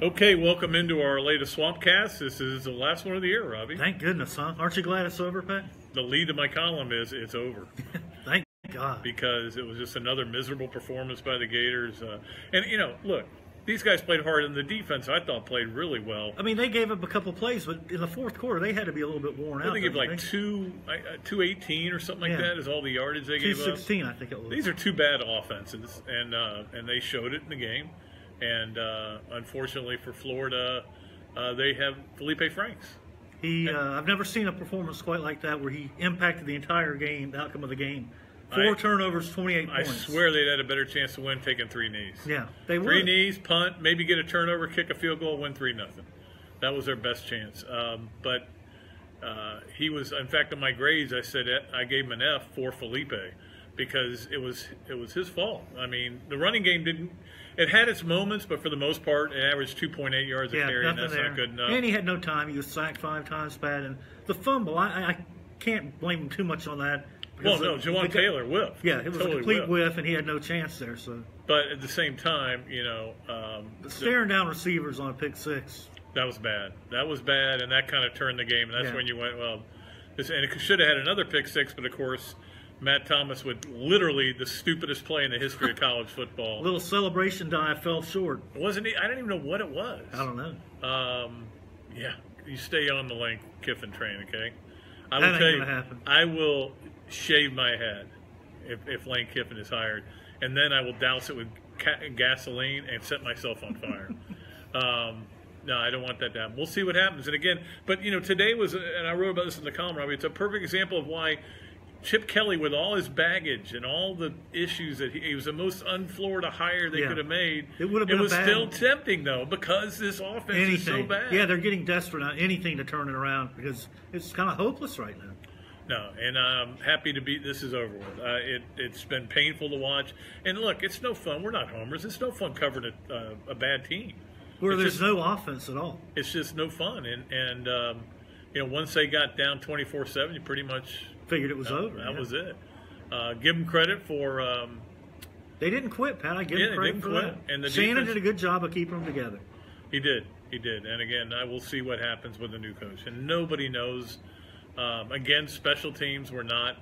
Okay, welcome into our latest Swampcast. This is the last one of the year, Robbie. Thank goodness, huh? Aren't you glad it's over, Pat? The lead of my column is it's over. Thank God. Because it was just another miserable performance by the Gators. And, you know, look, these guys played hard, and the defense, I thought, played really well. I mean, they gave up a couple plays, but in the fourth quarter, they had to be a little bit worn out. I think it was like 218 or something like that is all the yardage they gave up. 216, I think it was. These are two bad offenses, and they showed it in the game. And unfortunately for Florida, they have Felipe Franks. I've never seen a performance quite like that where he impacted the entire game, the outcome of the game. 4 turnovers, 28 points. I swear they'd had a better chance to win taking 3 knees. Yeah, they would. 3 knees, punt, maybe get a turnover, kick a field goal, win 3-0. That was their best chance. But he was, in fact, in my grades, I said I gave him an F for Felipe because it was his fault. I mean, the running game didn't. It had its moments, but for the most part, it averaged 2.8 yards a carry, and that's not good enough. And he had no time. He was sacked 5 times, bad. And the fumble, I can't blame him too much on that. Well, no, Jawan Taylor whiffed. Yeah, it was totally a complete whiff, and he had no chance there. So, but at the same time, you know, staring down receivers on a pick 6. That was bad. That was bad, and that kind of turned the game. And that's when you went, well, and it should have had another pick 6, but of course, Matt Thomas with literally the stupidest play in the history of college football. A little celebration dive fell short. Wasn't he? I don't even know what it was. I don't know. Yeah, you stay on the Lane Kiffin train, okay? I will tell you, I will shave my head if Lane Kiffin is hired, and then I will douse it with gasoline and set myself on fire. No, I don't want that to happen. We'll see what happens. And again, but you know, today was, and I wrote about this in the column, Robbie. It's a perfect example of why Chip Kelly, with all his baggage and all the issues that he was the most un-Florida hire they could have made. It would have been. It was still tempting though because this offense is so bad. Yeah, they're getting desperate on anything to turn it around because it's kind of hopeless right now. No, and I'm happy to be. This is over with. It's been painful to watch. And look, it's no fun. We're not homers. It's no fun covering a bad team. Where there's no offense at all. It's just no fun. And you know, once they got down 24-7, you pretty much figured it was over. That was it. Give them credit for. They didn't quit, Pat. I give them credit for that. And Shannon did a good job of keeping them together. He did. And again, I will see what happens with the new coach. And nobody knows. Again, special teams were not.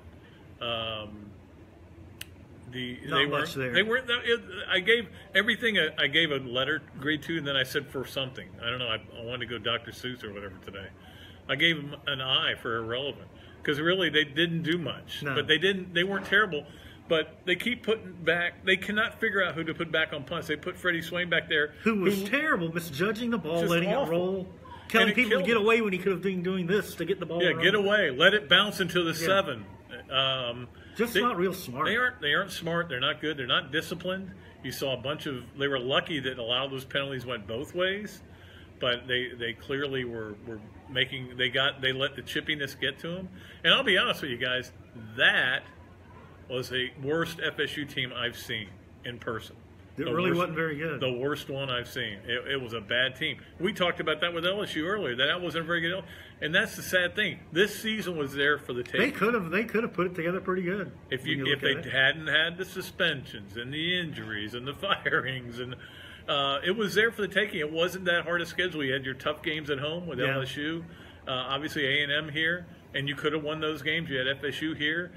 They much there. They weren't. I gave everything. I gave a letter grade 2, and then I said for something. I don't know. I wanted to go Dr. Seuss or whatever today. I gave them an I for irrelevant because really they didn't do much. No. But they weren't terrible. But they keep putting back. They cannot figure out who to put back on punts. They put Freddie Swain back there, who was terrible, misjudging the ball, letting it roll. Telling people to get away when he could have been doing this to get the ball. Yeah, get away. Let it bounce into the 7. Just not real smart. They aren't smart. They're not good. They're not disciplined. You saw a bunch of. They were lucky that a lot of those penalties went both ways, but they clearly were making. They let the chippiness get to them. And I'll be honest with you guys, that was the worst FSU team I've seen in person. It really wasn't very good. The worst one I've seen. It was a bad team. We talked about that with LSU earlier. That wasn't very good. And that's the sad thing. This season was there for the taking. They could have put it together pretty good. If they hadn't had the suspensions and the injuries and the firings and it was there for the taking. It wasn't that hard a schedule. You had your tough games at home with LSU, obviously A&M here, and you could have won those games. You had FSU here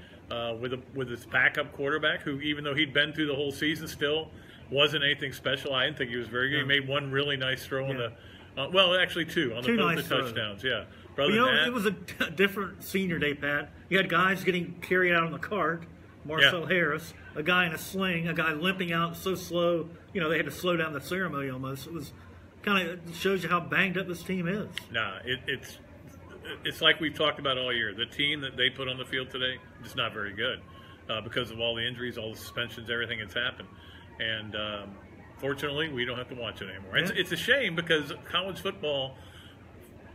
with its backup quarterback, who even though he'd been through the whole season, still wasn't anything special. I didn't think he was very good. He made one really nice throw on the, well, actually 2 on both the touchdowns. Yeah, but it was a different senior day, Pat. You had guys getting carried out on the cart. Marcel Harris, a guy in a sling, a guy limping out so slow. You know, they had to slow down the ceremony almost. It was kind of shows you how banged up this team is. Nah, it's like we've talked about all year. The team that they put on the field today is not very good because of all the injuries, all the suspensions, everything that's happened. And fortunately, we don't have to watch it anymore. It's a shame because college football,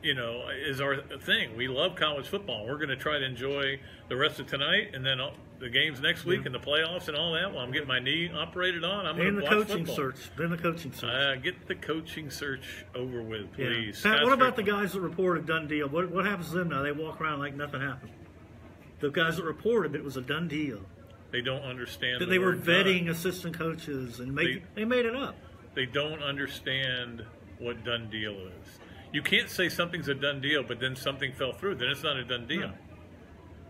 you know, is our thing. We love college football. We're going to try to enjoy the rest of tonight and then the games next week and the playoffs and all that. While I'm getting my knee operated on, I'm going to watch football. Then the coaching search. Get the coaching search over with, please. Pat, what about the guys that reported done deal? What happens to them now? They walk around like nothing happened. The guys that reported it was a done deal. They don't understand. They were vetting assistant coaches, and they made it up. They don't understand what done deal is. You can't say something's a done deal, but then something fell through. Then it's not a done deal.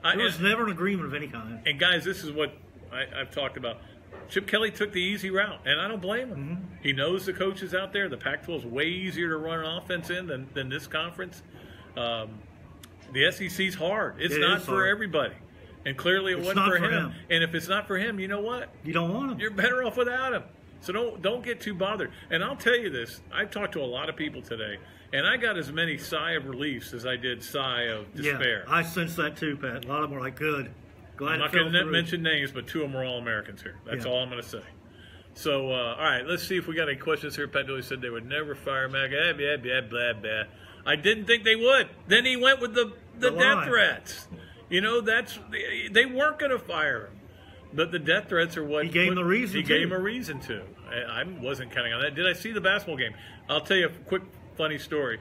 No. There was never an agreement of any kind. And guys, this is what I've talked about. Chip Kelly took the easy route, and I don't blame him. Mm-hmm. He knows the coaches out there. The Pac-12 is way easier to run an offense in than this conference. The SEC's hard. It's not for everybody. And clearly it wasn't for him. And if it's not for him, you know what? You don't want him. You're better off without him. So don't get too bothered. And I'll tell you this. I've talked to a lot of people today, and I got as many sigh of reliefs as I did sigh of despair. Yeah, I sense that too, Pat. A lot of them are like, good. Glad I'm not going to mention names, but 2 of them are All-Americans here. That's all I'm going to say. So, all right, let's see if we got any questions here. Pat Dooley said they would never fire Mac. Blah, blah, blah, blah. I didn't think they would. Then he went with the death threats. You know, they weren't going to fire him. But the death threats are what he gave him a reason. He gave him a reason to. I wasn't counting on that. Did I see the basketball game? I'll tell you a quick funny story.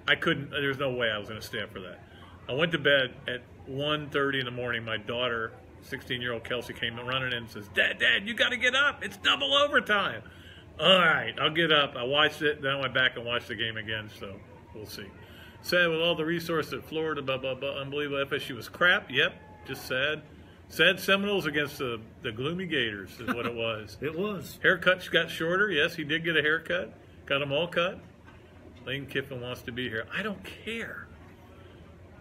I couldn't. There's no way I was going to stay up for that. I went to bed at 1:30 in the morning. My daughter, 16-year-old Kelsey, came running in and says, "Dad, you got to get up. It's double overtime." All right, I'll get up. I watched it. Then I went back and watched the game again. So we'll see. Sad with all the resources at Florida, blah blah blah. Unbelievable. FSU was crap. Yep, just sad. Sad Seminoles against the gloomy Gators is what it was. It was. Haircuts got shorter. Yes, he did get a haircut. Got them all cut. Lane Kiffin wants to be here. I don't care.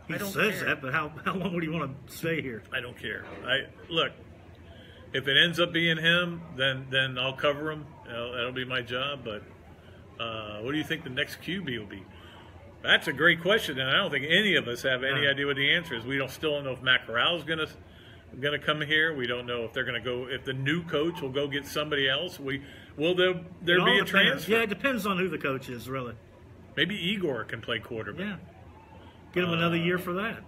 He says that, but how long would he want to stay here? I don't care. Look, if it ends up being him, then I'll cover him. That'll be my job. But what do you think the next QB will be? That's a great question, and I don't think any of us have any idea what the answer is. We still don't know if Matt Corral's going to come here. We don't know if they're going to go. If the new coach will go get somebody else. Will there be a transfer? Yeah, it depends on who the coach is, really. Maybe Igor can play quarterback. Yeah, get him another year for that.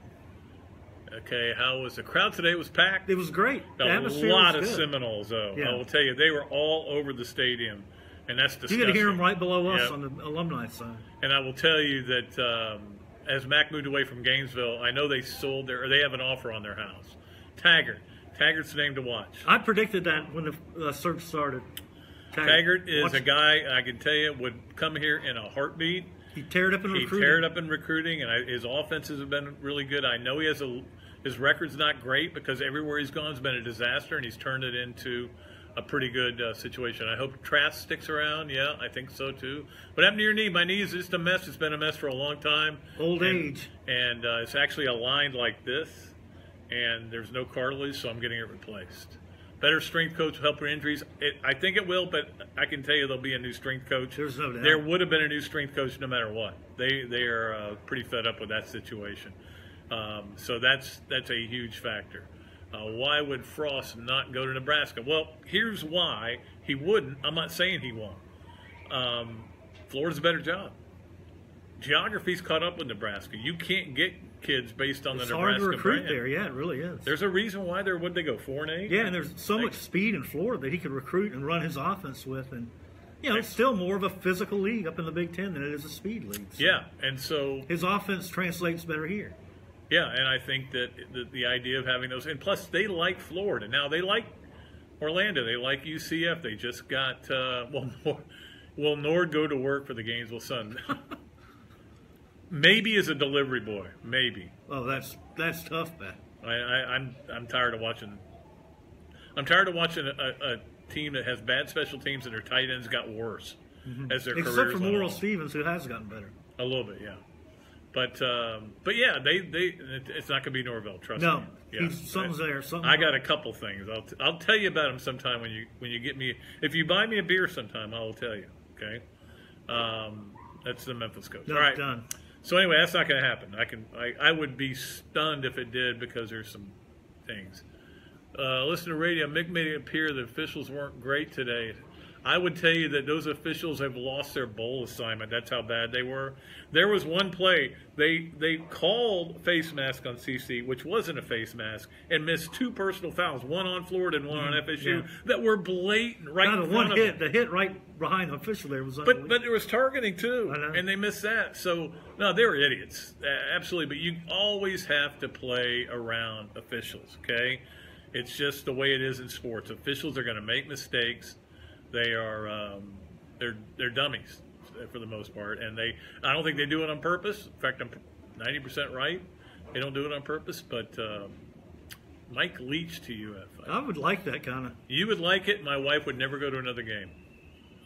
Okay, how was the crowd today? It was packed. It was great. A lot of Seminoles, though. Yeah. I will tell you, they were all over the stadium, and that's disgusting. You got to hear them right below us on the alumni side. And I will tell you that as Mac moved away from Gainesville, I know they they have an offer on their house. Taggart's the name to watch. I predicted that when the search started. Taggart is a guy, I can tell you, would come here in a heartbeat. He teared up in recruiting. He teared up in recruiting, and his offenses have been really good. I know his record's not great because everywhere he's gone has been a disaster, and he's turned it into a pretty good situation. I hope Trask sticks around. Yeah, I think so too. What happened to your knee? My knee is just a mess. It's been a mess for a long time. Old age. And it's actually aligned like this, and there's no cartilage, so I'm getting it replaced. Better strength coach will help with injuries. I think it will, but I can tell you there'll be a new strength coach. There's no doubt. There would have been a new strength coach no matter what. They are pretty fed up with that situation. So that's a huge factor. Why would Frost not go to Nebraska? Well, here's why he wouldn't. I'm not saying he won't. Florida's a better job. Geography's caught up with Nebraska. You can't get kids based on the Nebraska brand. It's hard to recruit there. Yeah, it really is. There's a reason why would they go 4-8? Yeah, and there's so much speed in Florida that he could recruit and run his offense with, and it's still more of a physical league up in the Big Ten than it is a speed league. So yeah, and so his offense translates better here. Yeah, and I think that the idea of having those, and plus they like Florida. Now they like Orlando. They like UCF. They just got will Nord go to work for the Gainesville Sun? Maybe as a delivery boy, maybe. Oh, that's tough, man. I'm tired of watching. I'm tired of watching a team that has bad special teams and their tight ends got worse as their careers. Except for Morrill Stevens, who has gotten better. A little bit, yeah. But yeah, it's not going to be Norvell. Trust me. No, Yeah. Something's there. I got a couple things. I'll tell you about them sometime when you get me. If you buy me a beer sometime, I will tell you. Okay. That's the Memphis coach. No, all right. Done. So anyway, that's not going to happen. I would be stunned if it did because there's some things. Listen to radio. Mick made it appear the officials weren't great today. I would tell you that those officials have lost their bowl assignment. That's how bad they were. There was one play. They called face mask on CC, which wasn't a face mask, and missed two personal fouls, one on Florida and one on FSU, that were blatant right in front of them. The hit right behind the official there was But there was targeting, too, and they missed that. So, no, they were idiots. Absolutely. But you always have to play around officials, okay? It's just the way it is in sports. Officials are going to make mistakes. They are they're dummies. for the most part, and I don't think they do it on purpose. In fact, I'm 90% right. They don't do it on purpose, but Mike Leach to UF. I would like that kind of. You would like it. My wife would never go to another game.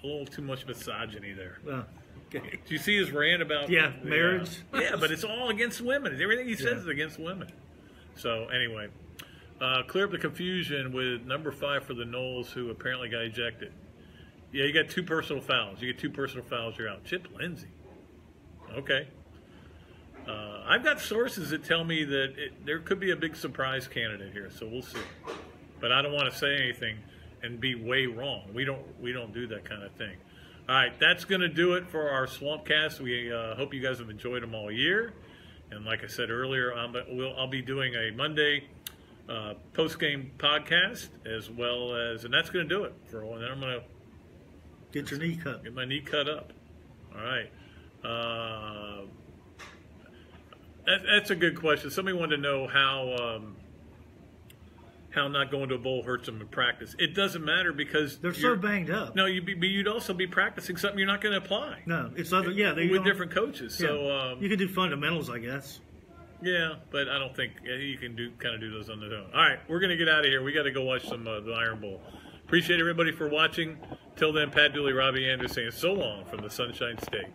A little too much misogyny there. Okay. Do you see his rant about marriage? Yeah, but it's all against women. Everything he says is against women. So anyway, clear up the confusion with number 5 for the Noles, who apparently got ejected. Yeah, you got 2 personal fouls. You get 2 personal fouls, you're out. Chip Lindsey. Okay. I've got sources that tell me that there could be a big surprise candidate here, so we'll see. But I don't want to say anything and be way wrong. We don't do that kind of thing. All right, that's going to do it for our Swampcast. We hope you guys have enjoyed them all year. And like I said earlier, I'll be doing a Monday post-game podcast as well as, and that's going to do it for one. Then I'm going to get your knee cut. Get my knee cut up. All right. That's a good question. Somebody wanted to know how not going to a bowl hurts them in practice. It doesn't matter because they're so banged up. No, you'd also be practicing something you're not going to apply. No, it's other. Yeah, with different coaches. Yeah. So you can do fundamentals, I guess. Yeah, but I don't think you can do those on the own. All right, we're going to get out of here. We got to go watch some the Iron Bowl. Appreciate everybody for watching. Till then, Pat Dooley, Robbie, Andreu saying so long from the Sunshine State.